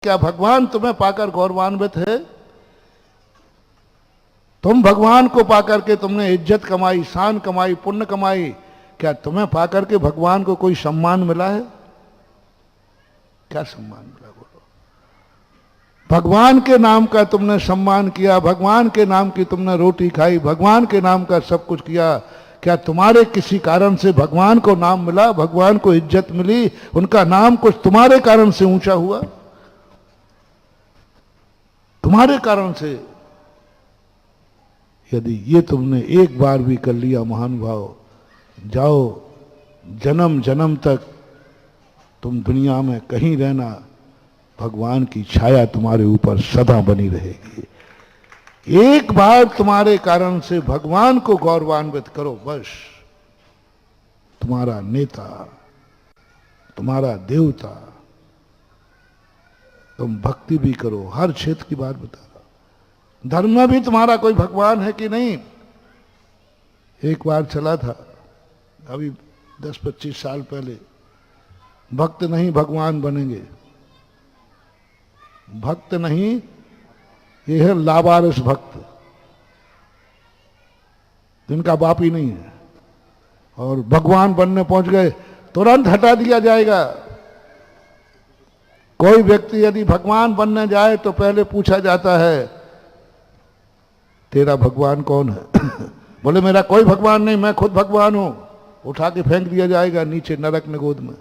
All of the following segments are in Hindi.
क्या भगवान तुम्हें पाकर गौरवान्वित है? तुम भगवान को पाकर के तुमने इज्जत कमाई, शान कमाई, पुण्य कमाई। क्या तुम्हें पाकर के भगवान को कोई सम्मान मिला है? क्या सम्मान मिला बोलो? भगवान के नाम का तुमने सम्मान किया, भगवान के नाम की तुमने रोटी खाई, भगवान के नाम का सब कुछ किया। क्या तुम्हारे किसी कारण से भगवान को नाम मिला, भगवान को इज्जत मिली, उनका नाम कुछ तुम्हारे कारण से ऊंचा हुआ? तुम्हारे कारण से यदि ये तुमने एक बार भी कर लिया महानुभाव, जाओ जन्म जन्म तक तुम दुनिया में कहीं रहना, भगवान की छाया तुम्हारे ऊपर सदा बनी रहेगी। एक बार तुम्हारे कारण से भगवान को गौरवान्वित करो, बस तुम्हारा नेता, तुम्हारा देवता। तुम भक्ति भी करो, हर क्षेत्र की बात बता रहा। धर्म में भी तुम्हारा कोई भगवान है कि नहीं? एक बार चला था अभी 10-25 साल पहले, भक्त नहीं भगवान बनेंगे। भक्त नहीं, ये है लावारिस भक्त, जिनका बाप ही नहीं है, और भगवान बनने पहुंच गए, तुरंत हटा दिया जाएगा। कोई व्यक्ति यदि भगवान बनने जाए तो पहले पूछा जाता है तेरा भगवान कौन है? बोले मेरा कोई भगवान नहीं, मैं खुद भगवान हूं। उठा के फेंक दिया जाएगा नीचे नरक निगोद में।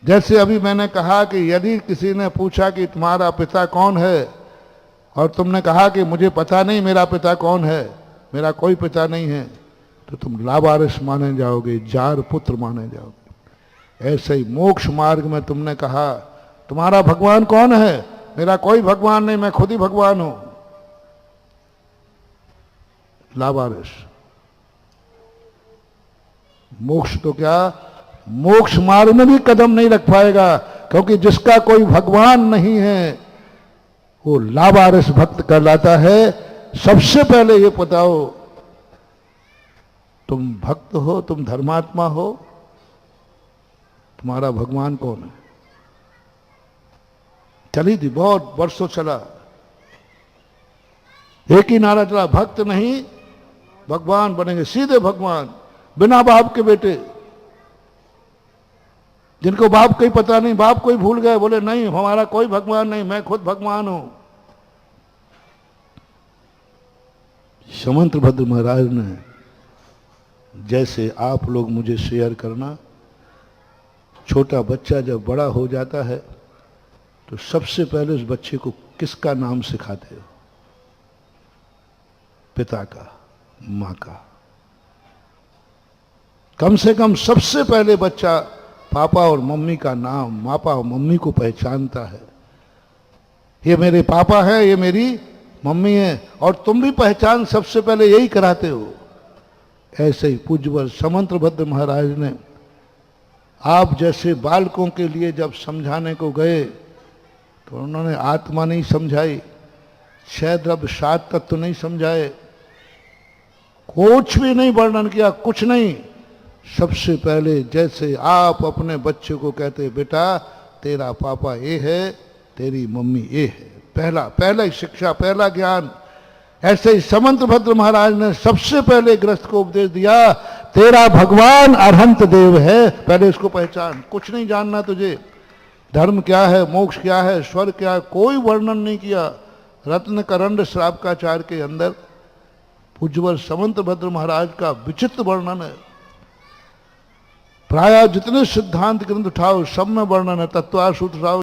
जैसे अभी मैंने कहा कि यदि किसी ने पूछा कि तुम्हारा पिता कौन है, और तुमने कहा कि मुझे पता नहीं मेरा पिता कौन है, मेरा कोई पिता नहीं है, तो तुम लावारिस माने जाओगे, जार पुत्र माने जाओगे। ऐसे ही मोक्ष मार्ग में तुमने कहा तुम्हारा भगवान कौन है? मेरा कोई भगवान नहीं, मैं खुद ही भगवान हूं। लावारिस। मोक्ष तो क्या, मोक्ष मार्ग में भी कदम नहीं रख पाएगा, क्योंकि जिसका कोई भगवान नहीं है वो लावारिस भक्त कहलाता है। सबसे पहले ये बताओ, तुम भक्त हो, तुम धर्मात्मा हो, तुम्हारा भगवान कौन है? चली थी, बहुत वर्षों चला, एक ही नारा चला, भक्त नहीं भगवान बनेंगे, सीधे भगवान, बिना बाप के बेटे। जिनको बाप का ही पता नहीं, बाप को ही भूल गए, बोले नहीं हमारा कोई भगवान नहीं, मैं खुद भगवान हूं। समंतभद्र महाराज ने, जैसे आप लोग मुझे शेयर करना, छोटा बच्चा जब बड़ा हो जाता है तो सबसे पहले उस बच्चे को किसका नाम सिखाते हो? पिता का, मां का। कम से कम सबसे पहले बच्चा पापा और मम्मी का नाम, पापा और मम्मी को पहचानता है। ये मेरे पापा है, ये मेरी मम्मी है, और तुम भी पहचान सबसे पहले यही कराते हो। ऐसे ही पूज्यवर समंतभद्र महाराज ने आप जैसे बालकों के लिए जब समझाने को गए तो उन्होंने आत्मा नहीं समझाई, छह द्रव्य सात तत्व नहीं समझाए, कुछ भी नहीं वर्णन किया, कुछ नहीं। सबसे पहले जैसे आप अपने बच्चे को कहते बेटा तेरा पापा ये है, तेरी मम्मी ये है, पहला ही शिक्षा, पहला ज्ञान। ऐसे ही समंतभद्र महाराज ने सबसे पहले गृहस्थ को उपदेश दिया, तेरा भगवान अरहंत देव है, पहले इसको पहचान। कुछ नहीं जानना तुझे, धर्म क्या है, मोक्ष क्या है, स्वर्ग क्या है, कोई वर्णन नहीं किया। रत्न करंड श्रावकाचार्य के अंदर पूज्यवर समंतभद्र महाराज का विचित्र वर्णन है। प्रायः जितने सिद्धांत ग्रंथ उठाओ सब में वर्णन है, तत्वार सूत्र उठाओ,